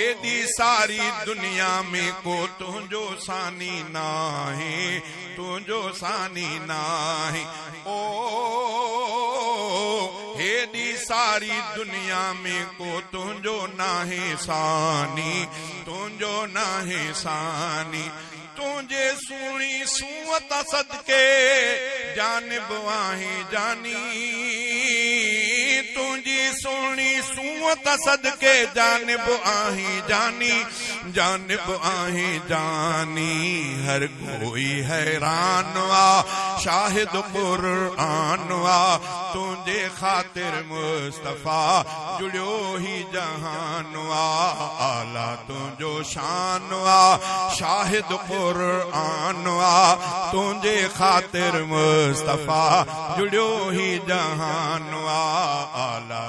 हेदी सारी दुनिया में को तुझो सानी नाहे, तुझो सानी नाहे। ओ हेदी सारी दुनिया में को तुझो नाहे सानी, तुझो नाहे सानी। तुझे सुनी सूअत सदके जानिब आहे जानी, तुझी सुनी सूअत सदके जानिब आहे जानी, जानिब आहे जानी। हर कोई हैरान वा शाहिद कुरान वा, तुझे खातिर मुस्तफा जुड़ियो ही जहान वा। आला तुझो शान वा शाहिद कुरान वा, तुझे खातिर मुस्तफा जुड़ियो ही जहान वा। आला